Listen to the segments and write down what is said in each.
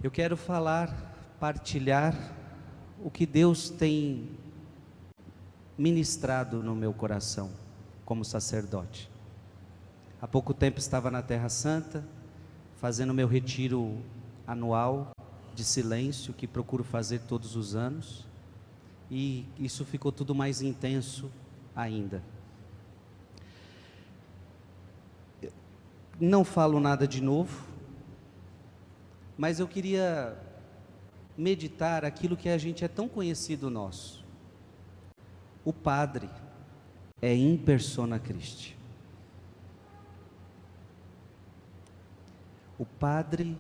Eu quero partilhar o que Deus tem ministrado no meu coração como sacerdote. Há pouco tempo estava na Terra Santa, fazendo meu retiro anual de silêncio, que procuro fazer todos os anos, e isso ficou tudo mais intenso ainda. Não falo nada de novo, mas eu queria meditar aquilo que a gente é tão conhecido nosso. O Padre é in persona Christi. O Padre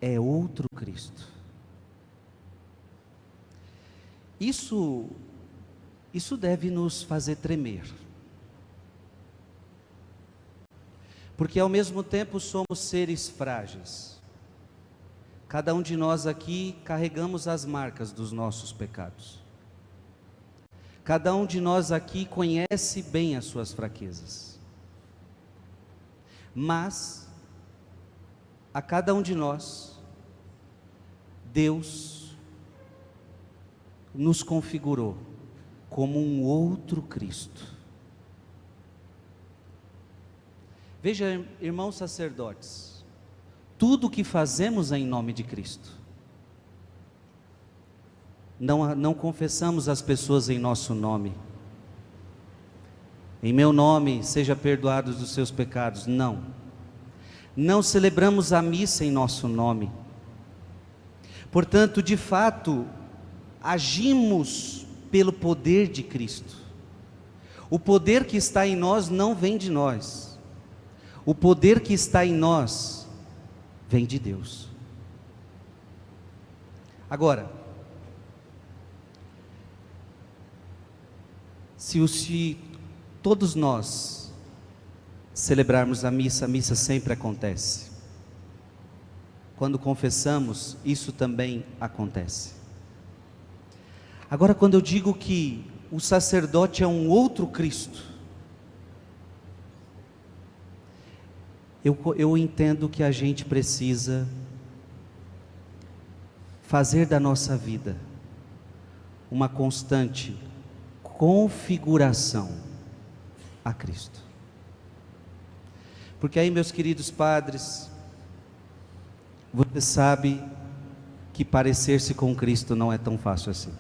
é outro Cristo. Isso deve nos fazer tremer. Porque ao mesmo tempo somos seres frágeis. Cada um de nós aqui carregamos as marcas dos nossos pecados. Cada um de nós aqui conhece bem as suas fraquezas. Mas, a cada um de nós, Deus nos configurou como um outro Cristo. Veja, irmãos sacerdotes, tudo o que fazemos é em nome de Cristo. Não confessamos as pessoas em nosso nome. Em meu nome, seja perdoados dos seus pecados. Não. Não celebramos a missa em nosso nome. Portanto, de fato, agimos pelo poder de Cristo. O poder que está em nós não vem de nós. O poder que está em nós vem de Deus. Agora, se todos nós celebrarmos a missa sempre acontece. Quando confessamos, isso também acontece. Agora, quando eu digo que o sacerdote é um outro Cristo, eu entendo que a gente precisa fazer da nossa vida uma constante configuração a Cristo. Porque aí, meus queridos padres, você sabe que parecer-se com Cristo não é tão fácil assim.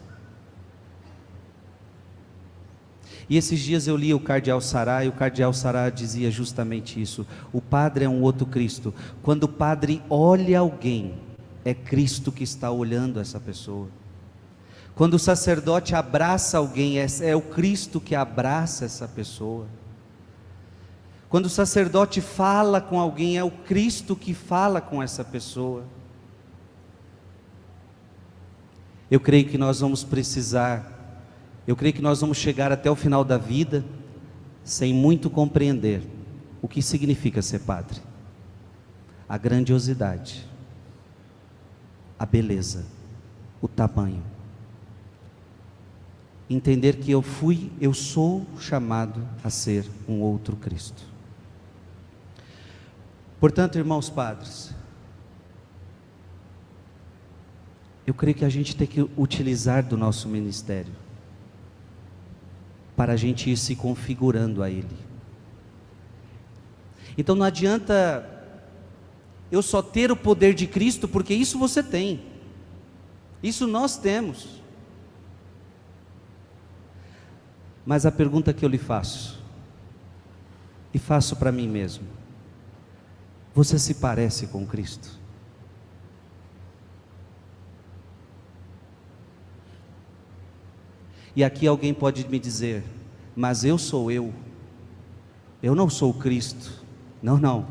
E esses dias eu li o Cardeal Sará, e o Cardeal Sará dizia justamente isso: o Padre é um outro Cristo. Quando o Padre olha alguém, é Cristo que está olhando essa pessoa. Quando o sacerdote abraça alguém, é o Cristo que abraça essa pessoa. Quando o sacerdote fala com alguém, é o Cristo que fala com essa pessoa. Eu creio que nós vamos chegar até o final da vida sem muito compreender o que significa ser padre. A grandiosidade, a beleza, o tamanho. Entender que eu sou chamado a ser um outro Cristo. Portanto, irmãos padres, eu creio que a gente tem que utilizar do nosso ministério para a gente ir se configurando a Ele. Então não adianta eu só ter o poder de Cristo, porque isso você tem, isso nós temos. Mas a pergunta que eu lhe faço, e faço para mim mesmo: você se parece com Cristo? E aqui alguém pode me dizer: mas eu sou eu não sou Cristo. Não,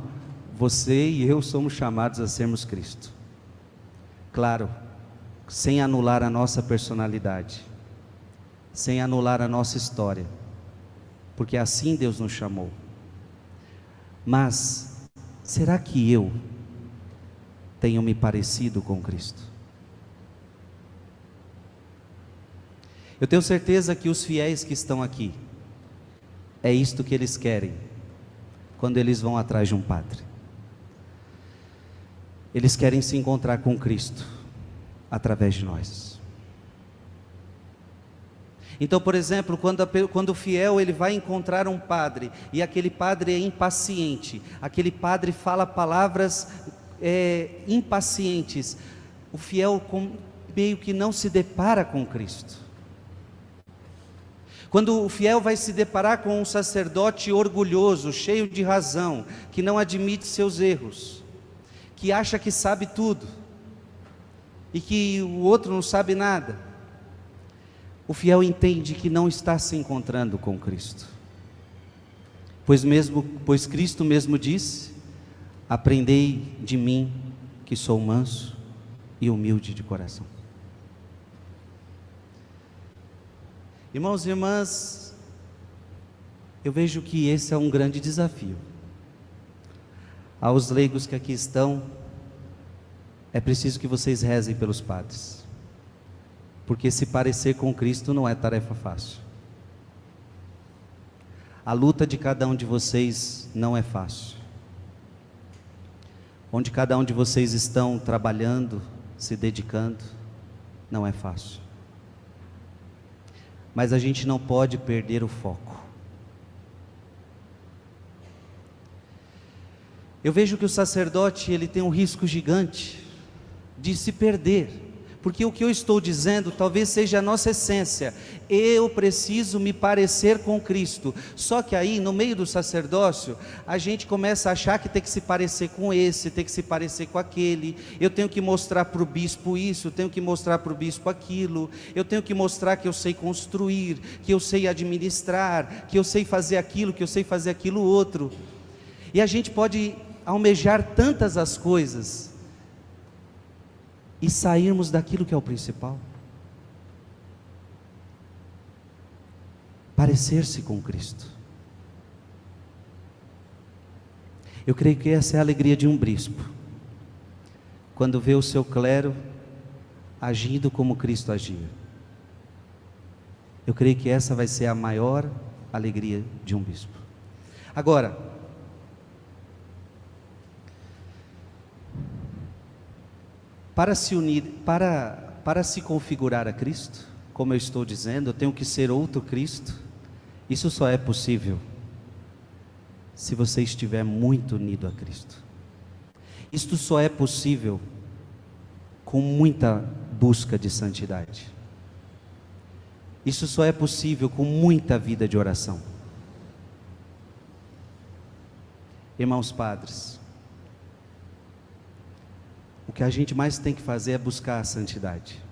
você e eu somos chamados a sermos Cristo. Claro, sem anular a nossa personalidade, sem anular a nossa história, porque assim Deus nos chamou. Mas, será que eu tenho me parecido com Cristo? Eu tenho certeza que os fiéis que estão aqui, é isto que eles querem, quando eles vão atrás de um padre. eles querem se encontrar com Cristo através de nós. Então, por exemplo, quando o fiel ele vai encontrar um padre, e aquele padre é impaciente, aquele padre fala palavras impacientes, o fiel meio que não se depara com Cristo. Quando o fiel vai se deparar com um sacerdote orgulhoso, cheio de razão, que não admite seus erros, que acha que sabe tudo, e que o outro não sabe nada, o fiel entende que não está se encontrando com Cristo. Pois Cristo mesmo disse: aprendei de mim, que sou manso e humilde de coração. Irmãos e irmãs, eu vejo que esse é um grande desafio. Aos leigos que aqui estão, é preciso que vocês rezem pelos padres, porque se parecer com Cristo não é tarefa fácil. A luta de cada um de vocês não é fácil. Onde cada um de vocês estão trabalhando, se dedicando, não é fácil. Mas a gente não pode perder o foco. Eu vejo que o sacerdote ele tem um risco gigante de se perder, porque o que eu estou dizendo talvez seja a nossa essência. Eu preciso me parecer com Cristo. Só que aí no meio do sacerdócio a gente começa a achar que tem que se parecer com esse, tem que se parecer com aquele. Eu tenho que mostrar para o bispo isso, eu tenho que mostrar para o bispo aquilo, eu tenho que mostrar que eu sei construir, que eu sei administrar, que eu sei fazer aquilo, que eu sei fazer aquilo outro. E a gente pode almejar tantas as coisas e sairmos daquilo que é o principal. Parecer-se com Cristo. Eu creio que essa é a alegria de um bispo, quando vê o seu clero agindo como Cristo agia. Eu creio que essa vai ser a maior alegria de um bispo. Agora, para se unir, para se configurar a Cristo, como eu estou dizendo, eu tenho que ser outro Cristo. Isso só é possível se você estiver muito unido a Cristo. Isto só é possível com muita busca de santidade. Isso só é possível com muita vida de oração. Irmãos padres, o que a gente mais tem que fazer é buscar a santidade.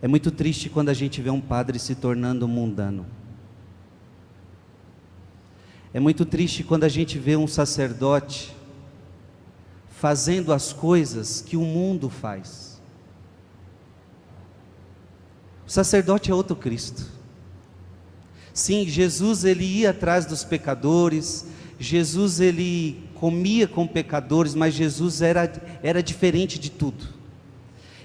É muito triste quando a gente vê um padre se tornando mundano. É muito triste quando a gente vê um sacerdote fazendo as coisas que o mundo faz. O sacerdote é outro Cristo. Sim, Jesus ele ia atrás dos pecadores, Jesus ele comia com pecadores, mas Jesus era diferente de tudo.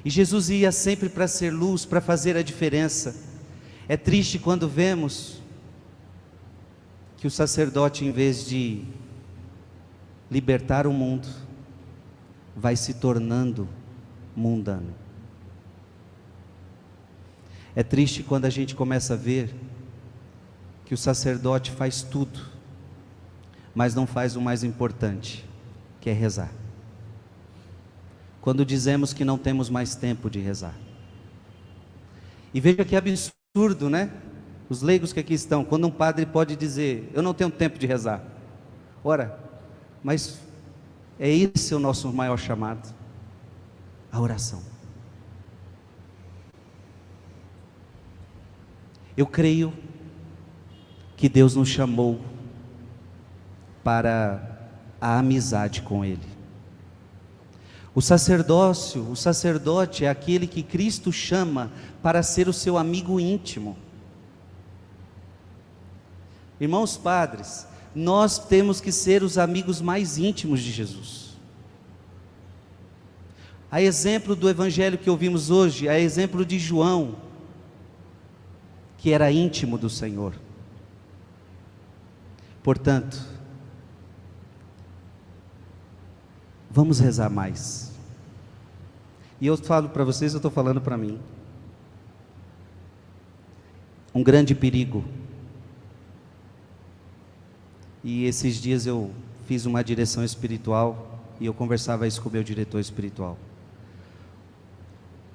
E Jesus ia sempre para ser luz, para fazer a diferença. É triste quando vemos que o sacerdote, em vez de libertar o mundo, vai se tornando mundano. É triste quando a gente começa a ver que o sacerdote faz tudo, mas não faz o mais importante, que é rezar. Quando dizemos que não temos mais tempo de rezar. E veja que absurdo, né? Os leigos que aqui estão, quando um padre pode dizer: eu não tenho tempo de rezar. Ora, mas é esse o nosso maior chamado, a oração. Eu creio que Deus nos chamou para a amizade com Ele. O sacerdote é aquele que Cristo chama para ser o seu amigo íntimo. Irmãos padres, nós temos que ser os amigos mais íntimos de Jesus. A exemplo do evangelho que ouvimos hoje, a exemplo de João, que era íntimo do Senhor. Portanto, Vamos rezar mais. E eu falo para vocês, eu estou falando para mim. Um grande perigo. E esses dias eu fiz uma direção espiritual e eu conversava isso com o meu diretor espiritual.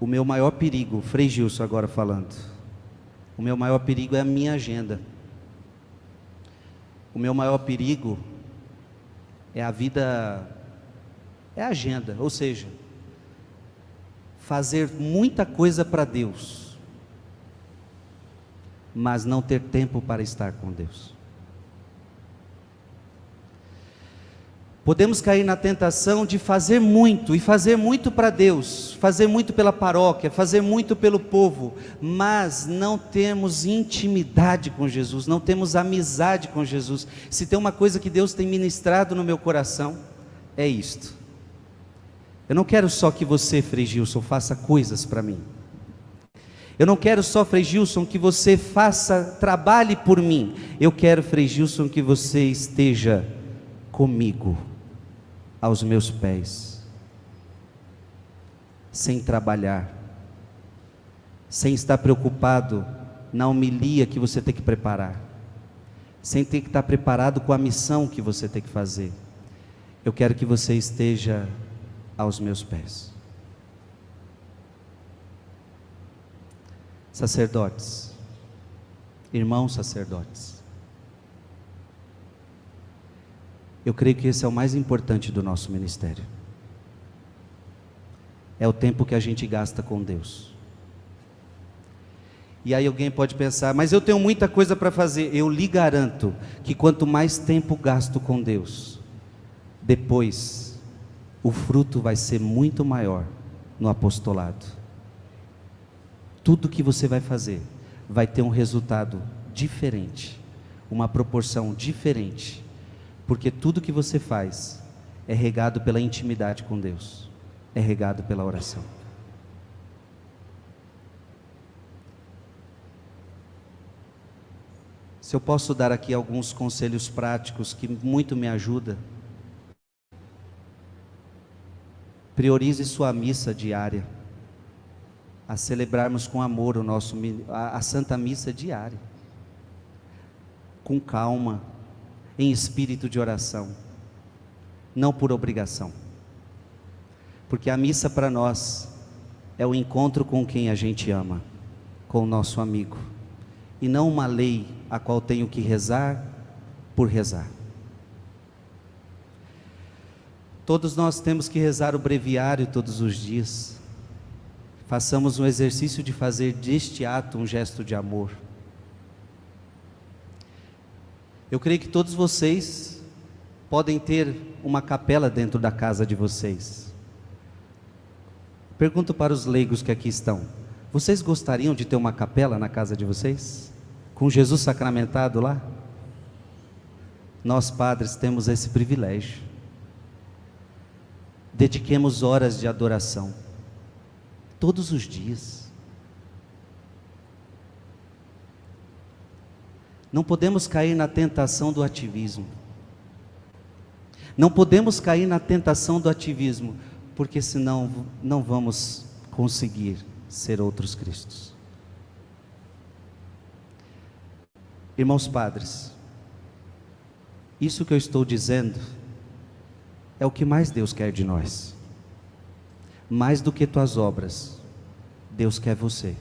O meu maior perigo, Frei Gilson agora falando, o meu maior perigo é a minha agenda. O meu maior perigo é a vida, é a agenda, ou seja, fazer muita coisa para Deus, mas não ter tempo para estar com Deus. Podemos cair na tentação de fazer muito, e fazer muito para Deus, fazer muito pela paróquia, fazer muito pelo povo, mas não temos intimidade com Jesus, não temos amizade com Jesus. Se tem uma coisa que Deus tem ministrado no meu coração, é isto. Eu não quero só que você, Frei Gilson, faça coisas para mim. Eu não quero só, Frei Gilson, que você trabalhe por mim. Eu quero, Frei Gilson, que você esteja comigo, aos meus pés, sem trabalhar, sem estar preocupado na homilia que você tem que preparar, sem ter que estar preparado com a missão que você tem que fazer. Eu quero que você esteja aos meus pés. Sacerdotes, irmãos sacerdotes, eu creio que esse é o mais importante do nosso ministério. É o tempo que a gente gasta com Deus. E aí alguém pode pensar, mas eu tenho muita coisa para fazer. Eu lhe garanto que quanto mais tempo gasto com Deus, depois o fruto vai ser muito maior no apostolado. Tudo que você vai fazer vai ter um resultado diferente, uma proporção diferente, porque tudo que você faz é regado pela intimidade com Deus, é regado pela oração. Se eu posso dar aqui alguns conselhos práticos que muito me ajudam: priorize sua missa diária, a celebrarmos com amor a Santa Missa diária, com calma, em espírito de oração, não por obrigação, porque a missa para nós é o encontro com quem a gente ama, com o nosso amigo, e não uma lei a qual tenho que rezar por rezar. Todos nós temos que rezar o breviário todos os dias. Façamos um exercício de fazer deste ato um gesto de amor. Eu creio que todos vocês podem ter uma capela dentro da casa de vocês. Pergunto para os leigos que aqui estão: vocês gostariam de ter uma capela na casa de vocês? Com Jesus sacramentado lá? Nós padres temos esse privilégio. Dediquemos horas de adoração, todos os dias. Não podemos cair na tentação do ativismo. Não podemos cair na tentação do ativismo, porque senão não vamos conseguir ser outros Cristos. Irmãos padres, isso que eu estou dizendo é o que mais Deus quer de nós. Mais do que tuas obras, Deus quer você.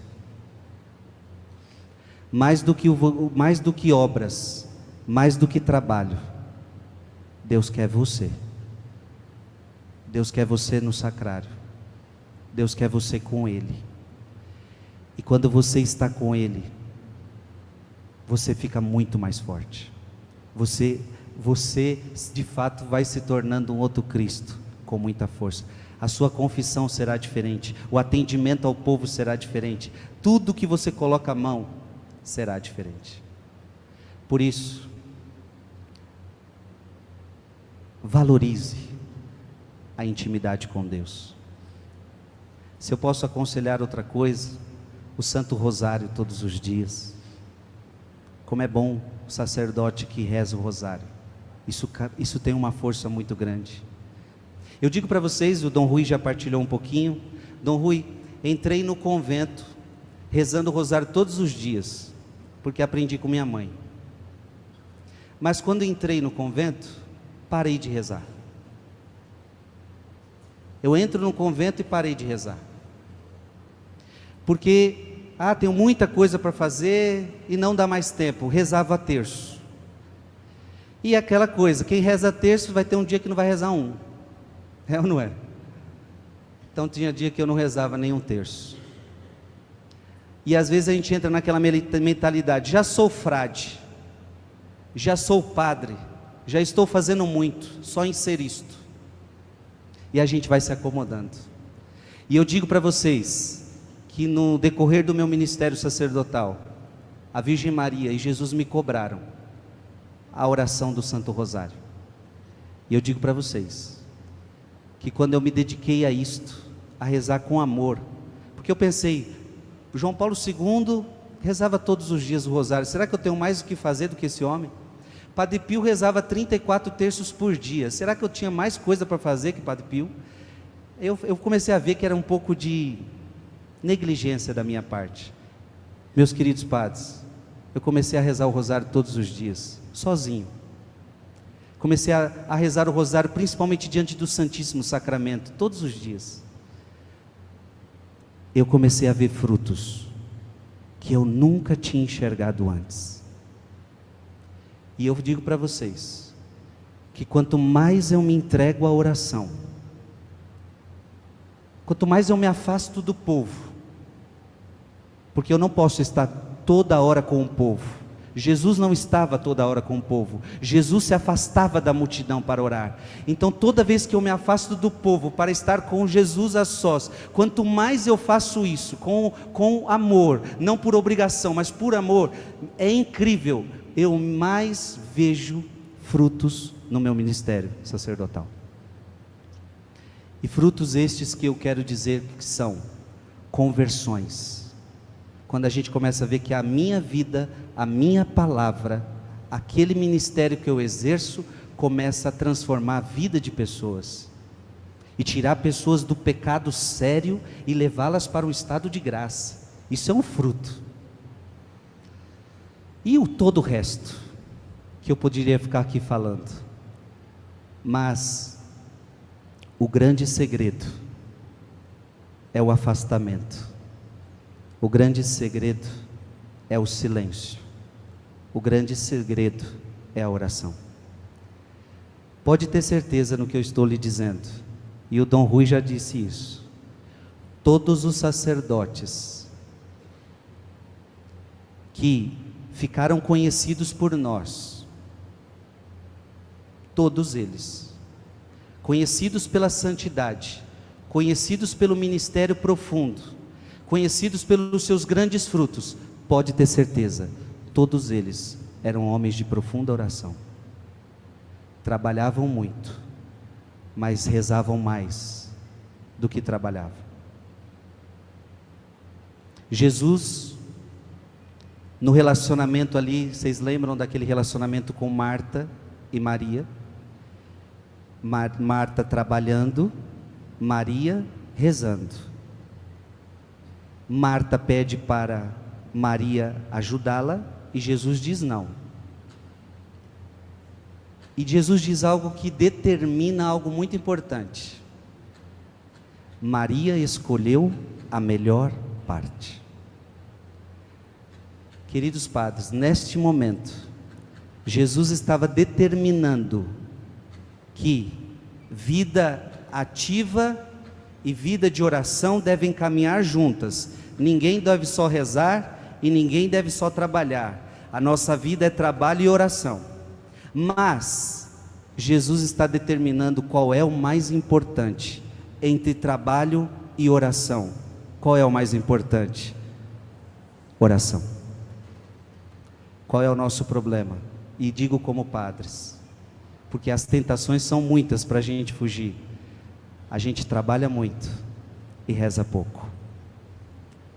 Mais do que obras, mais do que trabalho, Deus quer você. Deus quer você no sacrário. Deus quer você com Ele. E quando você está com Ele, você fica muito mais forte. Você de fato vai se tornando um outro Cristo, com muita força. A sua confissão será diferente, o atendimento ao povo será diferente, tudo que você coloca a mão será diferente. Por isso, valorize a intimidade com Deus. Se eu posso aconselhar outra coisa, o Santo Rosário todos os dias. Como é bom o sacerdote que reza o rosário. Isso tem uma força muito grande. Eu digo para vocês, o Dom Rui já partilhou um pouquinho. Dom Rui, entrei no convento rezando o rosário todos os dias, porque aprendi com minha mãe. Mas quando entrei no convento, parei de rezar. Eu entro no convento e parei de rezar. Porque, tenho muita coisa para fazer e não dá mais tempo. Rezava terço. E aquela coisa, quem reza terço vai ter um dia que não vai rezar um. É ou não é? Então tinha dia que eu não rezava nenhum terço. E às vezes a gente entra naquela mentalidade: já sou frade, já sou padre, já estou fazendo muito, só em ser isto. E a gente vai se acomodando. E eu digo para vocês que no decorrer do meu ministério sacerdotal, a Virgem Maria e Jesus me cobraram a oração do Santo Rosário. E eu digo para vocês que quando eu me dediquei a isto, a rezar com amor, porque eu pensei, João Paulo II rezava todos os dias o rosário, será que eu tenho mais o que fazer do que esse homem? Padre Pio rezava 34 terços por dia, será que eu tinha mais coisa para fazer que Padre Pio? Eu comecei a ver que era um pouco de negligência da minha parte. Meus queridos padres, eu comecei a rezar o rosário todos os dias, sozinho. Comecei a rezar o rosário principalmente diante do Santíssimo Sacramento, todos os dias. Eu comecei a ver frutos que eu nunca tinha enxergado antes. E eu digo para vocês que quanto mais eu me entrego à oração, quanto mais eu me afasto do povo, porque eu não posso estar toda hora com o povo. Jesus não estava toda hora com o povo, Jesus se afastava da multidão para orar. Então toda vez que eu me afasto do povo para estar com Jesus a sós, quanto mais eu faço isso com amor, não por obrigação, mas por amor, é incrível, eu mais vejo frutos no meu ministério sacerdotal. E frutos estes que eu quero dizer que são conversões. Quando a gente começa a ver que a minha vida, a minha palavra, aquele ministério que eu exerço, começa a transformar a vida de pessoas, e tirar pessoas do pecado sério, e levá-las para um estado de graça, isso é um fruto. E todo o resto, que eu poderia ficar aqui falando, mas, o grande segredo, é o afastamento. O grande segredo é o silêncio. O grande segredo é a oração. Pode ter certeza no que eu estou lhe dizendo, e o Dom Rui já disse isso. Todos os sacerdotes que ficaram conhecidos por nós, todos eles, conhecidos pela santidade, conhecidos pelo ministério profundo, conhecidos pelos seus grandes frutos, pode ter certeza, todos eles eram homens de profunda oração, trabalhavam muito, mas rezavam mais do que trabalhavam. Jesus, no relacionamento ali, vocês lembram daquele relacionamento com Marta e Maria? Marta trabalhando, Maria rezando. Marta pede para Maria ajudá-la, e Jesus diz não. E Jesus diz algo que determina algo muito importante: Maria escolheu a melhor parte. Queridos padres, neste momento, Jesus estava determinando que vida ativa e vida de oração devem caminhar juntas. Ninguém deve só rezar e ninguém deve só trabalhar. A nossa vida é trabalho e oração. Mas Jesus está determinando qual é o mais importante entre trabalho e oração. Qual é o mais importante? Oração. Qual é o nosso problema? E digo como padres, porque as tentações são muitas para a gente fugir. A gente trabalha muito e reza pouco,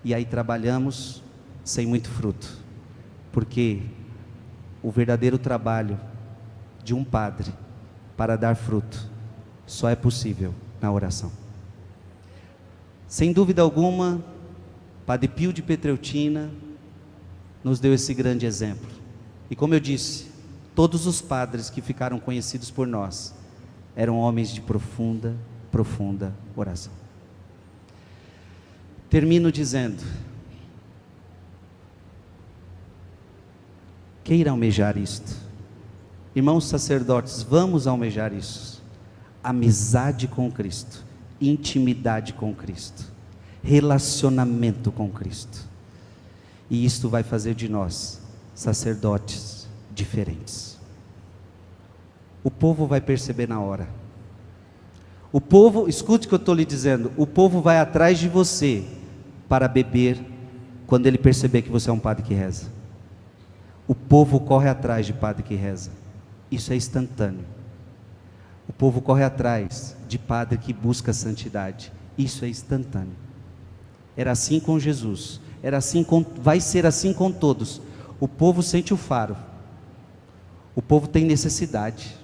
e aí trabalhamos sem muito fruto, porque o verdadeiro trabalho de um padre para dar fruto só é possível na oração. Sem dúvida alguma, Padre Pio de Pietrelcina nos deu esse grande exemplo. E como eu disse, todos os padres que ficaram conhecidos por nós eram homens de profunda, profunda oração. Termino dizendo: queira almejar isto. Irmãos sacerdotes, vamos almejar isso. Amizade com Cristo, intimidade com Cristo, relacionamento com Cristo. E isto vai fazer de nós sacerdotes diferentes. O povo vai perceber na hora. O povo, escute o que eu estou lhe dizendo, o povo vai atrás de você para beber quando ele perceber que você é um padre que reza. O povo corre atrás de padre que reza. Isso é instantâneo. O povo corre atrás de padre que busca santidade. Isso é instantâneo. Era assim com Jesus. Vai ser assim com todos. O povo sente o faro. O povo tem necessidade.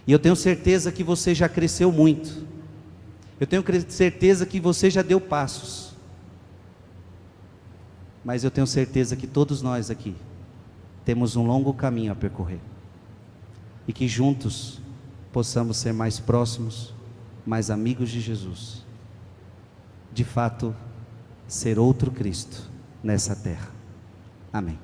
E eu tenho certeza que você já cresceu muito. Eu tenho certeza que você já deu passos. Mas eu tenho certeza que todos nós aqui temos um longo caminho a percorrer. E que juntos possamos ser mais próximos, mais amigos de Jesus. De fato, ser outro Cristo nessa terra. Amém.